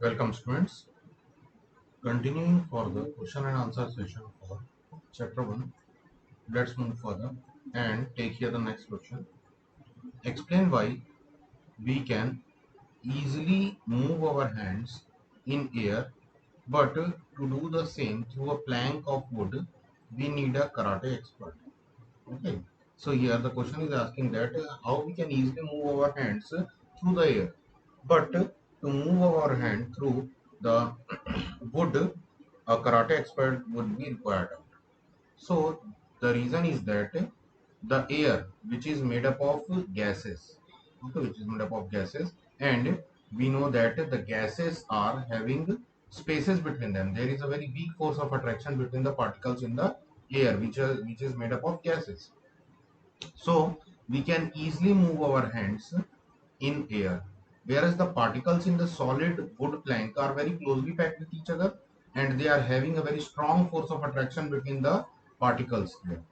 Welcome students. Continuing for the question and answer session for chapter 1. Let's move further and take here the next question. Explain why we can easily move our hands in air, but to do the same through a plank of wood we need a karate expert. Okay. So here the question is asking that how we can easily move our hands through the air, but to move our hand through the wood, a karate expert would be required. So the reason is that the air, which is made up of gases, okay, which is made up of gases, and we know that the gases are having spaces between them. There is a very weak force of attraction between the particles in the air, which is made up of gases. So we can easily move our hands in air, whereas the particles in the solid wood plank are very closely packed with each other and they are having a very strong force of attraction between the particles there.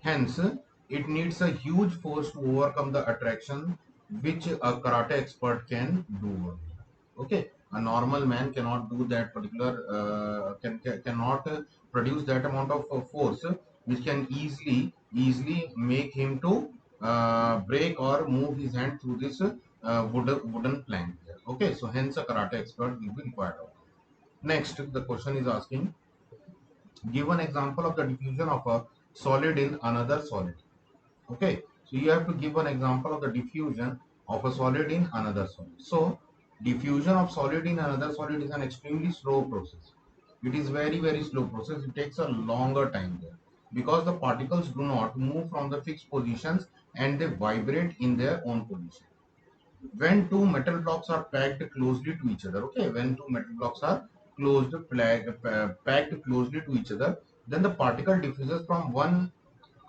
Hence, it needs a huge force to overcome the attraction which a karate expert can do. Okay, a normal man cannot do that particular cannot produce that amount of force which can easily make him to break or move his hand through this wooden plank here. Okay, so hence a karate expert will be required. Next, the question is asking, give an example of the diffusion of a solid in another solid. Okay, so you have to give an example of the diffusion of a solid in another solid. So diffusion of solid in another solid is an extremely slow process. It is very slow process. It takes a longer time there because the particles do not move from the fixed positions and they vibrate in their own position. When two metal blocks are packed closely to each other, okay, when two metal blocks are packed closely to each other, then the particle diffuses from one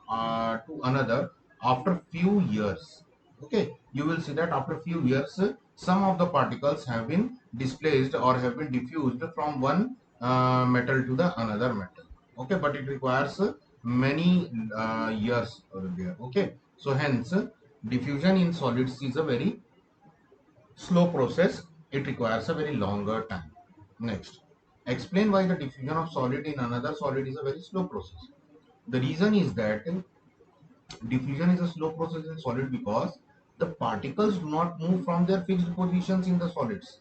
to another after few years. Okay, you will see that after few years some of the particles have been displaced or have been diffused from one metal to the another metal. Okay, but it requires many years over there. Okay, so hence diffusion in solids is a very slow process. It requires a very longer time. Next, explain why the diffusion of solid in another solid is a very slow process. The reason is that diffusion is a slow process in solid because the particles do not move from their fixed positions in the solids.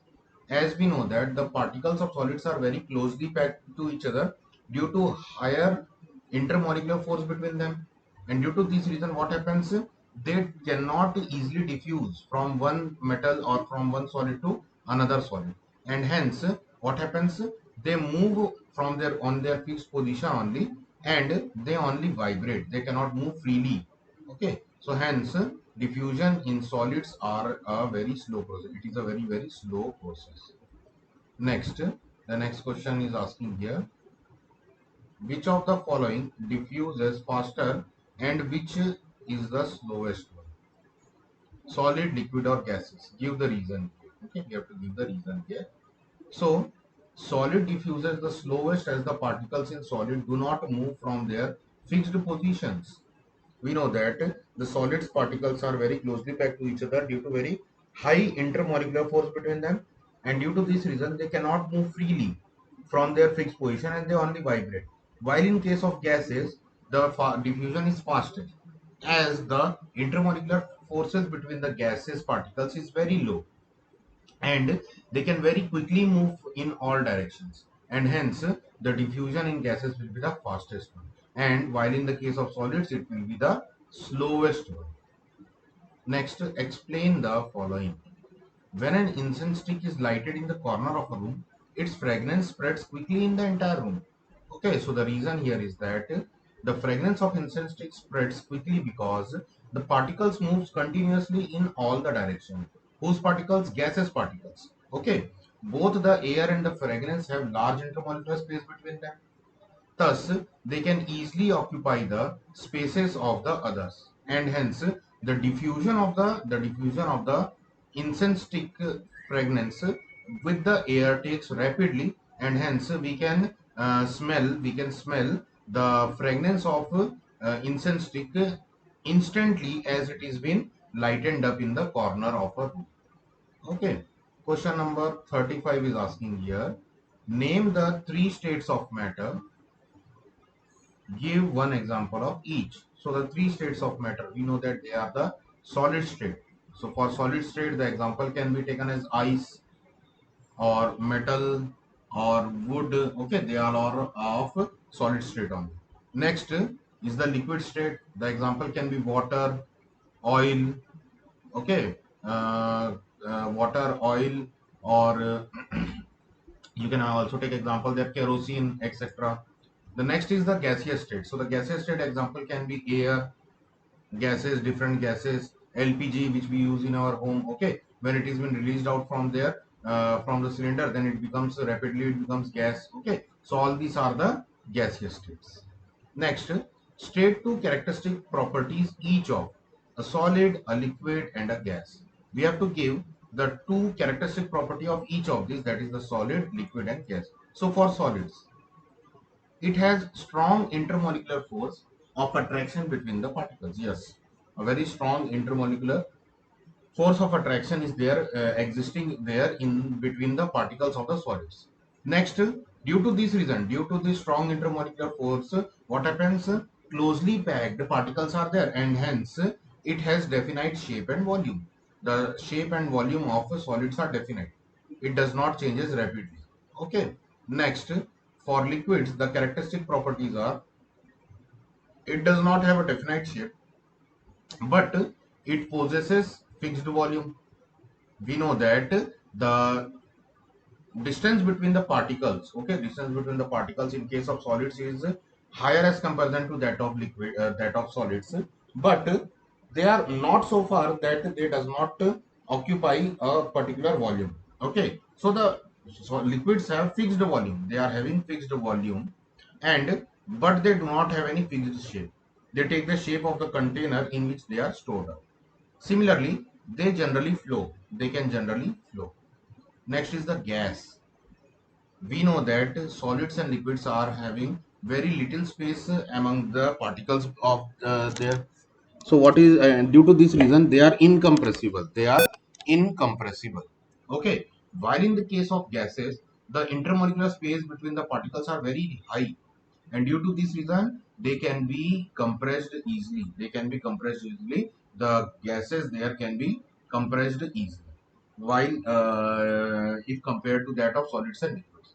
As we know that the particles of solids are very closely packed to each other due to higher intermolecular force between them. And due to this reason, what happens? They cannot easily diffuse from one metal or from one solid to another solid. And hence, what happens? They move from their on their fixed position only and they only vibrate. They cannot move freely. Okay, so hence diffusion in solids are a very slow process. It is a very slow process. Next, the next question is asking here, which of the following diffuses faster and which is the slowest one? Solid, liquid or gases? Give the reason here. Okay, you have to give the reason here. So solid diffuses the slowest as the particles in solid do not move from their fixed positions. We know that the solids particles are very closely packed to each other due to very high intermolecular force between them, and due to this reason they cannot move freely from their fixed position and they only vibrate. While in case of gases, the diffusion is faster as the intermolecular forces between the gases particles is very low and they can very quickly move in all directions, and hence the diffusion in gases will be the fastest one, and while in the case of solids it will be the slowest one. Next, explain the following. When an incense stick is lighted in the corner of a room, its fragrance spreads quickly in the entire room. Okay, so the reason here is that the fragrance of incense stick spreads quickly because the particles moves continuously in all the directions. Whose particles? Gases particles. Okay, both the air and the fragrance have large intermolecular space between them. Thus, they can easily occupy the spaces of the others, and hence the diffusion of the incense stick fragrance with the air takes rapidly, and hence we can smell the fragrance of incense stick instantly as it is been lightened up in the corner of a room. Okay. Question number 35 is asking here, name the three states of matter, give one example of each. So the three states of matter, we know that they are the solid state. So for solid state, the example can be taken as ice or metal or wood. Okay, they all are of solid state only. Next is the liquid state. The example can be water, oil. Okay, water, oil, or you can also take example there kerosene, etc. The next is the gaseous state. So the gaseous state example can be air, gases, different gases, LPG, which we use in our home. Okay, when it is been released out from there, from the cylinder, then it becomes rapidly, it becomes gas. Okay, so all these are the gaseous states. Next, state two characteristic properties each of a solid, a liquid, and a gas. We have to give the two characteristic property of each of these, that is the solid, liquid, and gas. So for solids, it has strong intermolecular force of attraction between the particles. Yes, a very strong intermolecular force of attraction is there, existing there in between the particles of the solids. Next, due to this reason, due to this strong intermolecular force, what happens? Closely packed particles are there, and hence it has definite shape and volume. The shape and volume of solids are definite. It does not changes rapidly. Okay. Next, for liquids, the characteristic properties are, it does not have a definite shape, but it possesses fixed volume. We know that the distance between the particles, okay, distance between the particles in case of solids is higher as comparison to that of liquid, that of solids, but they are not so far that they does not occupy a particular volume. Okay, so the liquids have fixed volume, they are having fixed volume, and but they do not have any fixed shape. They take the shape of the container in which they are stored up. Similarly, they generally flow, they can generally flow. Next is the gas. We know that solids and liquids are having very little space among the particles of their. So what is, due to this reason, they are incompressible. They are incompressible. Okay. While in the case of gases, the intermolecular space between the particles are very high, and due to this reason, they can be compressed easily. They can be compressed easily. The gases there can be compressed easily, while if compared to that of solids and liquids.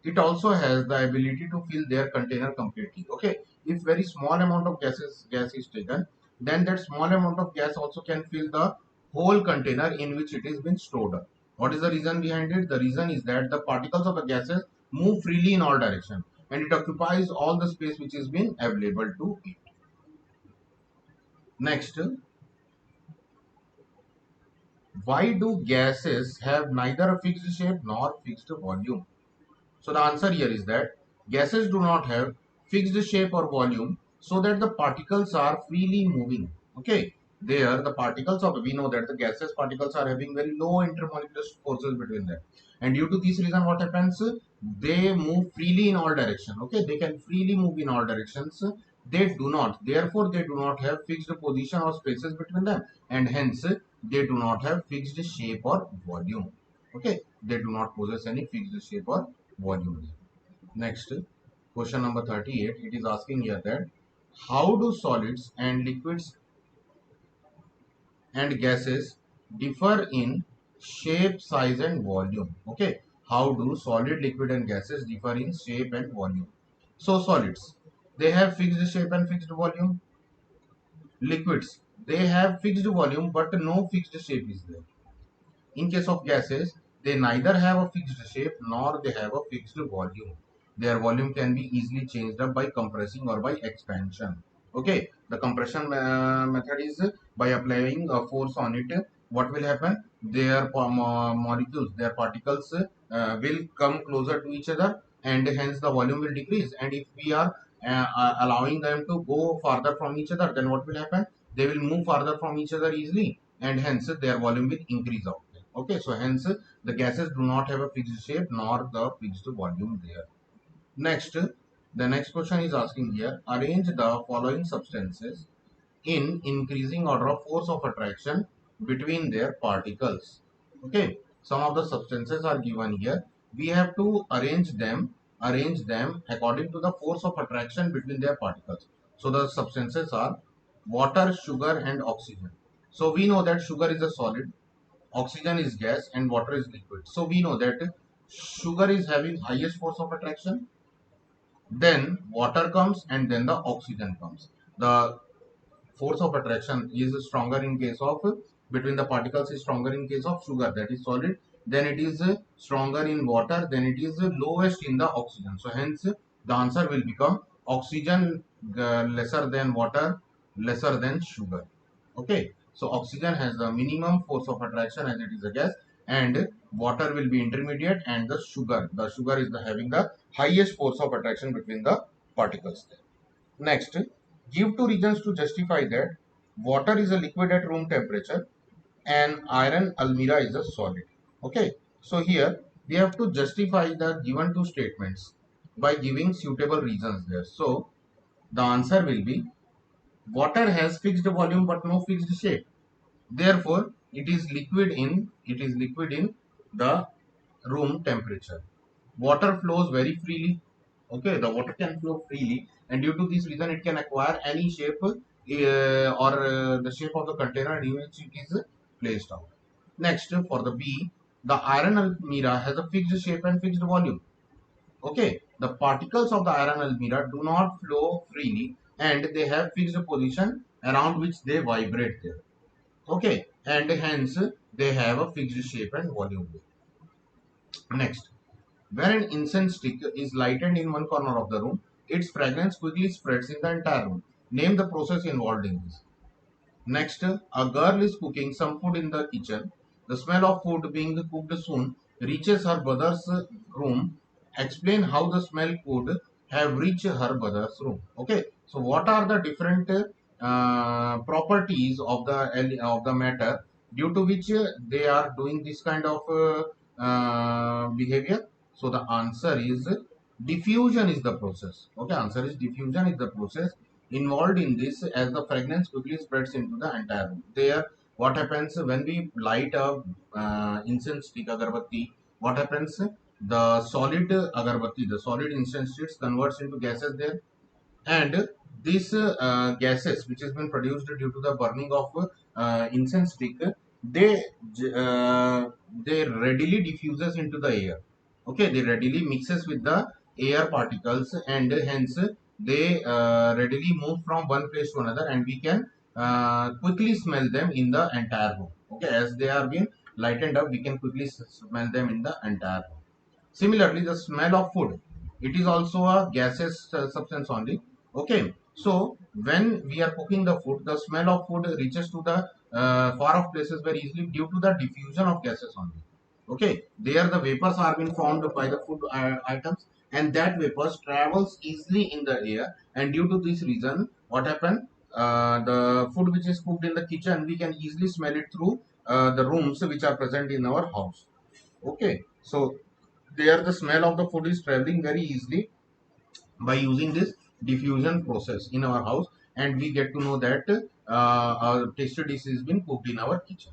It also has the ability to fill their container completely. Okay, if very small amount of gas is taken, then that small amount of gas also can fill the whole container in which it is been stored up. What is the reason behind it? The reason is that the particles of the gases move freely in all directions, and it occupies all the space which is been available to it. Next, why do gases have neither a fixed shape nor fixed volume? So the answer here is that gases do not have fixed shape or volume, so that the particles are freely moving. Okay, there the particles of, we know that the gaseous particles are having very low intermolecular forces between them, and due to this reason, what happens? They move freely in all directions. Okay, they can freely move in all directions. They do not, therefore, they do not have fixed position or spaces between them, and hence they do not have fixed shape or volume. Okay, they do not possess any fixed shape or volume. Next, question number 38. It is asking here that how do solids and liquids and gases differ in shape, size, and volume? Okay, how do solid, liquid, and gases differ in shape and volume? So, solids, they have fixed shape and fixed volume. Liquids, they have fixed volume but no fixed shape is there. In case of gases, they neither have a fixed shape nor they have a fixed volume. Their volume can be easily changed up by compressing or by expansion. Okay, the compression method is by applying a force on it. What will happen? Their molecules, their particles will come closer to each other, and hence the volume will decrease. And if we are allowing them to go farther from each other, then what will happen? They will move farther from each other easily, and hence their volume will increase out. Okay, so hence the gases do not have a fixed shape nor the fixed volume there. Next, the next question is asking here, arrange the following substances in increasing order of force of attraction between their particles. Okay, some of the substances are given here. We have to arrange them according to the force of attraction between their particles. So the substances are water, sugar, and oxygen. So we know that sugar is a solid, oxygen is gas, and water is liquid. So we know that sugar is having highest force of attraction, then water comes, and then the oxygen comes. The force of attraction is stronger in case of between the particles is stronger in case of sugar, that is solid, then it is stronger in water, then it is lowest in the oxygen. So hence the answer will become oxygen lesser than water, lesser than sugar. Okay, so oxygen has the minimum force of attraction as it is a gas, and water will be intermediate, and the sugar is having the highest force of attraction between the particles there. Next, give two reasons to justify that water is a liquid at room temperature and iron almira is a solid. Okay, so here we have to justify the given two statements by giving suitable reasons there. So the answer will be water has fixed volume but no fixed shape. Therefore, it is liquid in the room temperature. Water flows very freely. Okay, the water can flow freely, and due to this reason, it can acquire any shape or the shape of the container in which it is placed out. Next, for the B, the iron almira has a fixed shape and fixed volume. Okay, the particles of the iron almira do not flow freely, and they have fixed position around which they vibrate there. Okay, and hence they have a fixed shape and volume. Next, when an incense stick is lighted in one corner of the room, its fragrance quickly spreads in the entire room. Name the process involved in this. Next, a girl is cooking some food in the kitchen. The smell of food being cooked soon reaches her brother's room. Explain how the smell could have reached her brother's room. Okay, so what are the different properties of the matter due to which they are doing this kind of behavior? So the answer is diffusion is the process. Okay, answer is diffusion is the process involved in this, as the fragrance quickly spreads into the entire room. There, what happens when we light a incense stick agarbatti? What happens? The solid agarbatti, the solid incense sticks converts into gases there, and these gases which has been produced due to the burning of incense stick, they they readily diffuses into the air. Okay, they readily mixes with the air particles, and hence they readily move from one place to another, and we can quickly smell them in the entire room. Okay, as they are being lightened up, we can quickly smell them in the entire room. Similarly, the smell of food, it is also a gaseous substance only. Okay, so when we are cooking the food, the smell of food reaches to the far off places very easily due to the diffusion of gases only. Okay, there the vapors are being formed by the food items, and that vapors travels easily in the air, and due to this reason, what happened? The food which is cooked in the kitchen, we can easily smell it through the rooms which are present in our house. Okay, so there the smell of the food is traveling very easily by using this diffusion process in our house, and we get to know that our tasty dish is being cooked in our kitchen.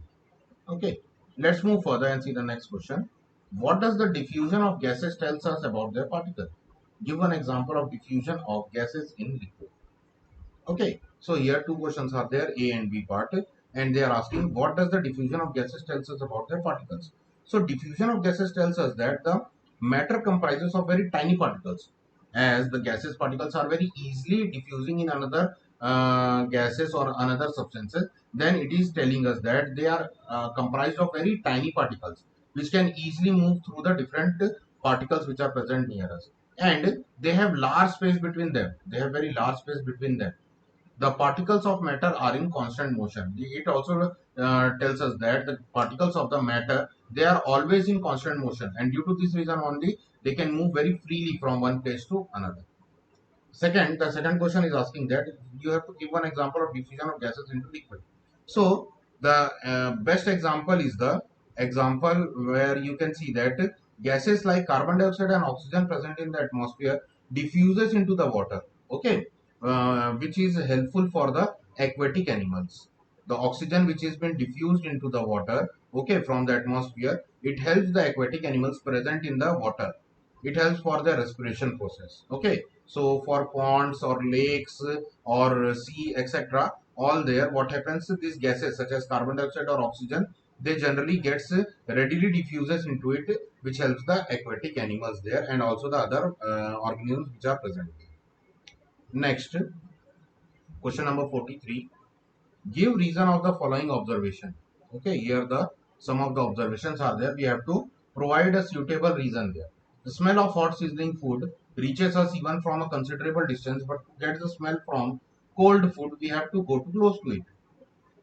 Okay, let's move further and see the next question. What does the diffusion of gases tells us about their particle? Give an example of diffusion of gases in liquid. Okay, so here two questions are there, A and B part, and they are asking what does the diffusion of gases tells us about their particles. So diffusion of gases tells us that the matter comprises of very tiny particles, as the gases particles are very easily diffusing in another gases or another substances. Then it is telling us that they are comprised of very tiny particles which can easily move through the different particles which are present near us, and they have large space between them. They have very large space between them. The particles of matter are in constant motion. It also tells us that the particles of the matter, they are always in constant motion, and due to this reason only they can move very freely from one place to another. Second, the second question is asking that you have to give one example of diffusion of gases into liquid. So the best example is the example where you can see that gases like carbon dioxide and oxygen present in the atmosphere diffuses into the water. Okay, which is helpful for the aquatic animals. The oxygen which has been diffused into the water, okay, from the atmosphere, it helps the aquatic animals present in the water. It helps for the respiration process. Okay, so for ponds or lakes or sea, etc., all there, what happens, these gases such as carbon dioxide or oxygen, they generally gets readily diffuses into it, which helps the aquatic animals there and also the other organisms which are present. Next, question number 43. Give reason of the following observation. Okay, here the some of the observations are there. We have to provide a suitable reason there. The smell of hot sizzling food reaches us even from a considerable distance, but to get the smell from cold food, we have to go too close to it.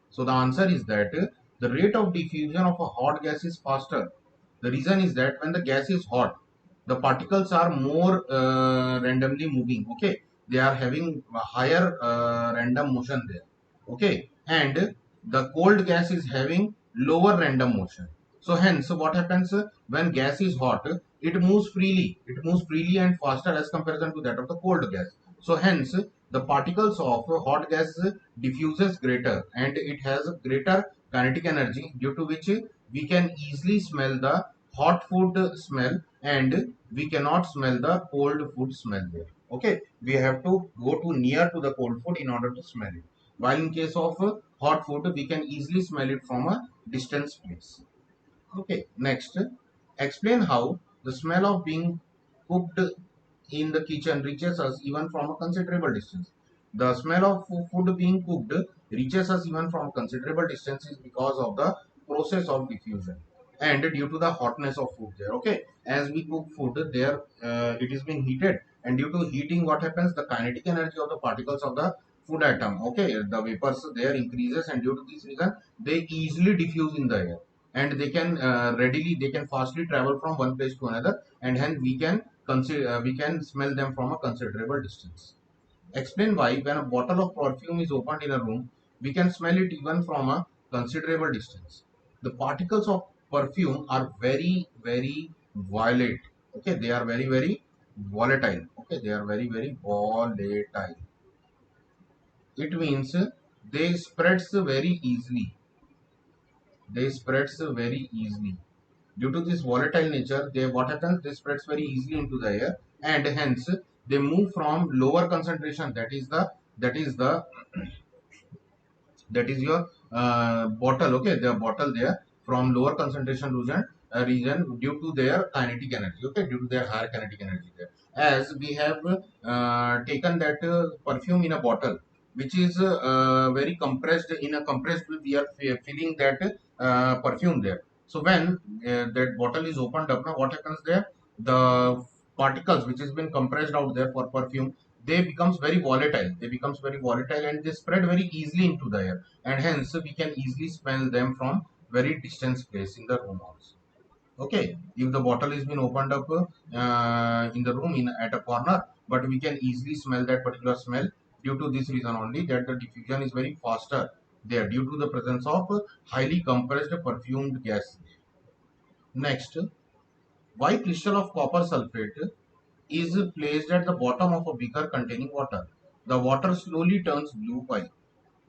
So the answer is that the rate of diffusion of a hot gas is faster. The reason is that when the gas is hot, the particles are more randomly moving. Okay, they are having a higher random motion there. Okay, and the cold gas is having lower random motion. So hence, what happens when gas is hot? It moves freely. It moves freely and faster as comparison to that of the cold gas. So hence, the particles of hot gas diffuses greater and it has greater kinetic energy, due to which we can easily smell the hot food smell and we cannot smell the cold food smell there. Okay, we have to go to near to the cold food in order to smell it, while in case of hot food we can easily smell it from a distance place. Okay, next, explain how the smell of being cooked in the kitchen reaches us even from a considerable distance. The smell of food being cooked reaches us even from a considerable distance is because of the process of diffusion and due to the hotness of food there. Okay, as we cook food there, it is being heated, and due to heating, what happens, the kinetic energy of the particles of the food atom, okay, the vapors there increases, and due to this reason they easily diffuse in the air, and they can they can fastly travel from one place to another, and hence we can smell them from a considerable distance. Explain why when a bottle of perfume is opened in a room, we can smell it even from a considerable distance. The particles of perfume are very violet. Okay, they are very volatile. Okay, they are very volatile. It means they spreads very easily. They spreads very easily. Due to this volatile nature, they what happens? They spreads very easily into the air, and hence they move from lower concentration. That is the that is your bottle. Okay, the bottle there from lower concentration region due to their kinetic energy. Okay, due to their higher kinetic energy there. As we have taken that perfume in a bottle, which is very compressed, in a compressed way, we are filling that perfume there. So when that bottle is opened up, now what happens there? The particles which has been compressed out there for perfume, they becomes very volatile. They becomes very volatile and they spread very easily into the air, and hence we can easily smell them from very distant place in the room also. Okay, if the bottle is been opened up in the room in at a corner, but we can easily smell that particular smell due to this reason only, that the diffusion is very faster there due to the presence of highly compressed perfumed gas. Next, why crystal of copper sulfate is placed at the bottom of a beaker containing water? The water slowly turns blue. Why?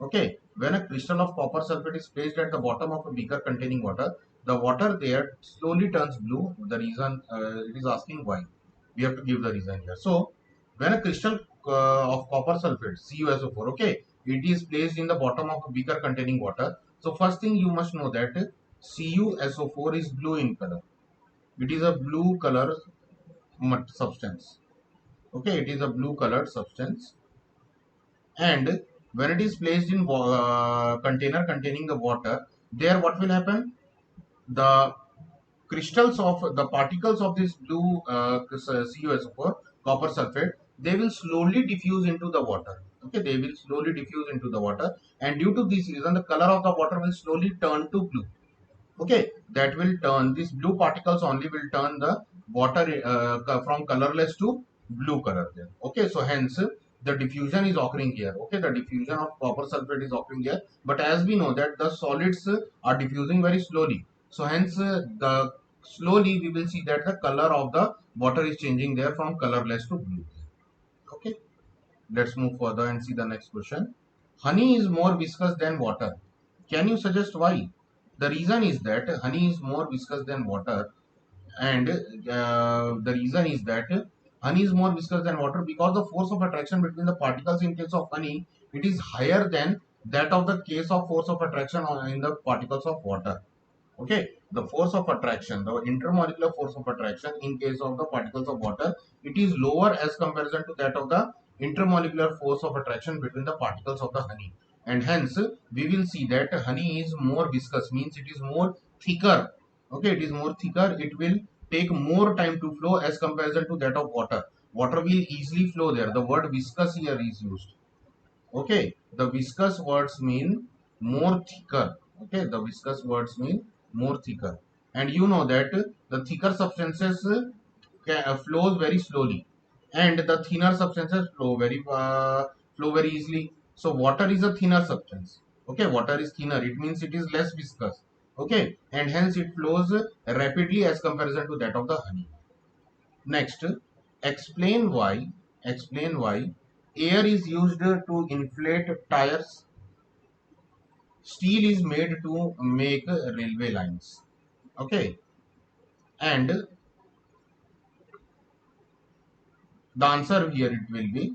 Okay, when a crystal of copper sulfate is placed at the bottom of a beaker containing water, the water there slowly turns blue. The reason, it is asking why. We have to give the reason here. So, when a crystal of copper sulfate, CuSO4, okay, it is placed in the bottom of a beaker containing water. So, first thing you must know that CuSO4 is blue in color. It is a blue color substance. Okay, it is a blue colored substance, and when it is placed in container containing the water, there what will happen, the crystals of the particles of this blue CuSO4 copper sulfate, they will slowly diffuse into the water. Okay, they will slowly diffuse into the water, and due to this reason the color of the water will slowly turn to blue. Okay, that will turn, these blue particles only will turn the water from colorless to blue color there. Okay, so hence the diffusion is occurring here. Okay, the diffusion of copper sulfate is occurring here, but as we know that the solids are diffusing very slowly, so hence the slowly we will see that the color of the water is changing there from colorless to blue. Okay, let's move further and see the next question. Honey is more viscous than water. Can you suggest why? The reason is that honey is more viscous than water, and the reason is that honey is more viscous than water because the force of attraction between the particles in case of honey, it is higher than that of the case of force of attraction in the particles of water. Okay, the force of attraction, the intermolecular force of attraction in case of the particles of water, it is lower as comparison to that of the intermolecular force of attraction between the particles of the honey. And hence, we will see that honey is more viscous, means it is more thicker. Okay, it is more thicker. It will take more time to flow as comparison to that of water. Water will easily flow there. The word viscous here is used. Okay, the viscous words mean more thicker. Okay, the viscous words mean more thicker. And you know that the thicker substances flows very slowly, and the thinner substances flow very easily. So water is a thinner substance. Okay, water is thinner, it means it is less viscous. Okay, and hence it flows rapidly as comparison to that of the honey. Next, explain why explain why air is used to inflate tires. Steel is made to make railway lines. Okay, and the answer here it will be,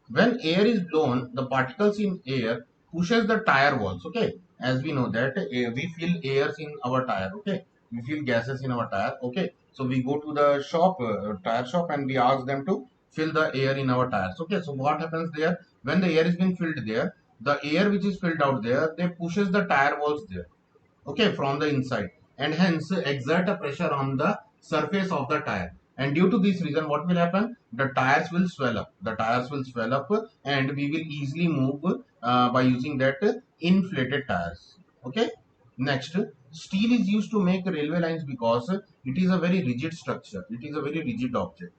when air is blown, the particles in air pushes the tire walls. Okay, as we know that we feel airs in our tire. Okay, we feel gases in our tire. Okay, so we go to the shop, tire shop, and we ask them to fill the air in our tires. Okay, so what happens there? When the air is being filled there, the air which is filled out there, they pushes the tire walls there. Okay, from the inside, and hence exert a pressure on the surface of the tire, and due to this reason what will happen, the tires will swell up, and we will easily move by using that inflated tires. Okay, next, steel is used to make railway lines because it is a very rigid structure, it is a very rigid object,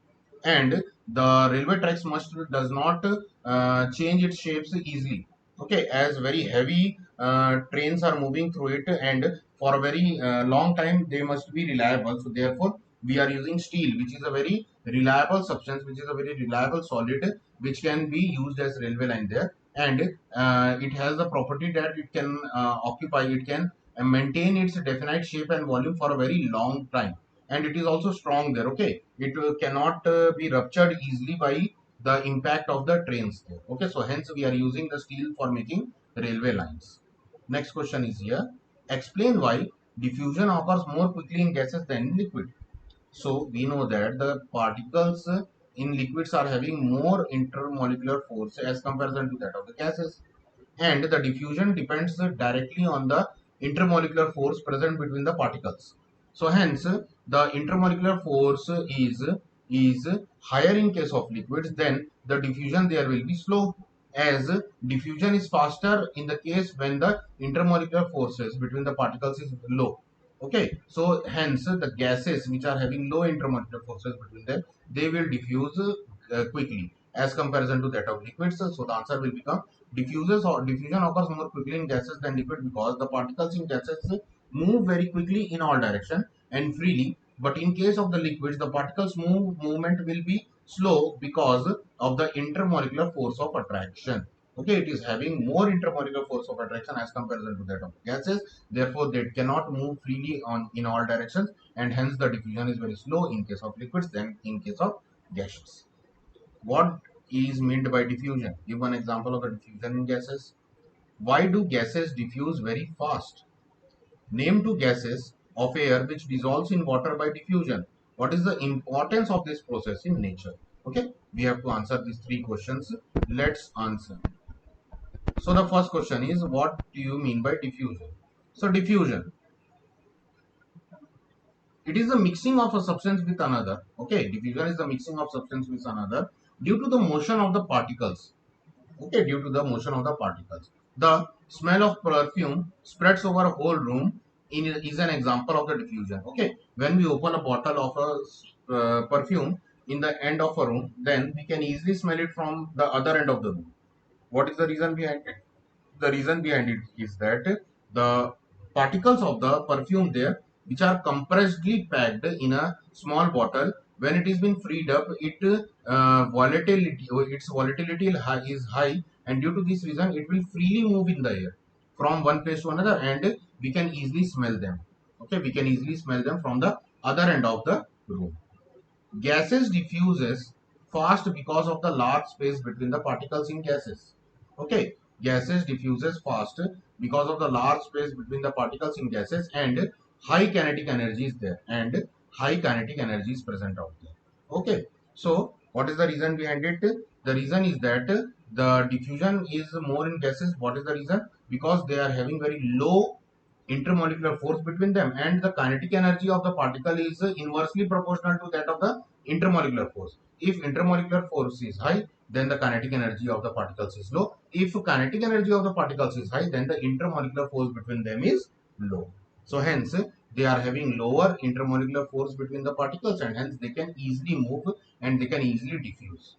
and the railway tracks must does not change its shapes easily. Okay, as very heavy trains are moving through it, and for a very long time they must be reliable, so therefore we are using steel, which is a very reliable substance, which is a very reliable solid, which can be used as railway line there. And it has the property that it can it can maintain its definite shape and volume for a very long time, and it is also strong there. Okay, it cannot be ruptured easily by the impact of the trains there. Okay, so hence we are using the steel for making railway lines. Next question is here, explain why diffusion occurs more quickly in gases than in liquid. So we know that the particles in liquids are having more intermolecular force as comparison to that of the gases, and the diffusion depends directly on the intermolecular force present between the particles. So hence the intermolecular force is higher in case of liquids, then the diffusion there will be slow, as diffusion is faster in the case when the intermolecular forces between the particles is low. Okay, so hence the gases which are having low intermolecular forces between them, they will diffuse quickly as comparison to that of liquids. So the answer will become, diffusion occurs more quickly in gases than liquid because the particles in gases move very quickly in all direction and freely. But in case of the liquids, the particles movement will be slow because of the intermolecular force of attraction. Okay, it is having more intermolecular force of attraction as comparison to that of gases. Therefore, they cannot move freely on in all directions, and hence the diffusion is very slow in case of liquids than in case of gases. What is meant by diffusion? Give one example of the diffusion in gases. Why do gases diffuse very fast? Name two gases of air which dissolves in water by diffusion. What is the importance of this process in nature? Okay, we have to answer these three questions. Let's answer. So the first question is, what do you mean by diffusion? So diffusion, it is the mixing of a substance with another. Okay, diffusion is the mixing of substance with another due to the motion of the particles. Okay, due to the motion of the particles. The smell of perfume spreads over a whole room is an example of the diffusion. Okay, when we open a bottle of a perfume in the end of a room, then we can easily smell it from the other end of the room. What is the reason behind it? The reason behind it is that the particles of the perfume there, which are compressedly packed in a small bottle, When it is been freed up, its volatility is high, and due to this reason it will freely move in the air from one place to another, and we can easily smell them. Okay, we can easily smell them from the other end of the room. Gases diffuses fast because of the large space between the particles in gases. Okay, gases diffuses fast because of the large space between the particles in gases, and high kinetic energy is there, and high kinetic energy is present out there. Okay, so what is the reason behind it? The reason is that the diffusion is more in gases. What is the reason? Because they are having very low intermolecular force between them, and the kinetic energy of the particle is inversely proportional to that of the intermolecular force. If intermolecular force is high, then the kinetic energy of the particles is low. If kinetic energy of the particles is high, then the intermolecular force between them is low. So hence they are having lower intermolecular force between the particles, and hence they can easily move and they can easily diffuse.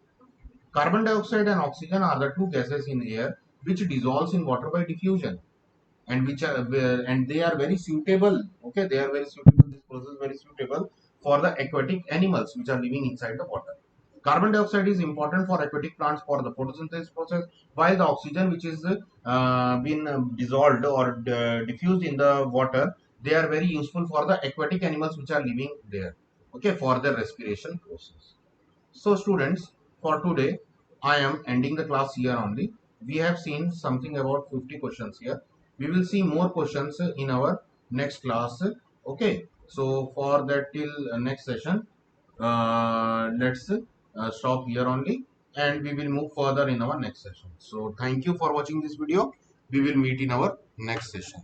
Carbon dioxide and oxygen are the two gases in air which dissolves in water by diffusion, and which are and they are very suitable. Okay, they are very suitable, this process is very suitable for the aquatic animals which are living inside the water. Carbon dioxide is important for aquatic plants for the photosynthesis process, while the oxygen which is been dissolved or diffused in the water, they are very useful for the aquatic animals which are living there, okay, for their respiration process. So students, for today, I am ending the class here only. We have seen something about 50 questions here. We will see more questions in our next class. Okay. So for that till next session, let's stop here only, and we will move further in our next session. So thank you for watching this video. We will meet in our next session.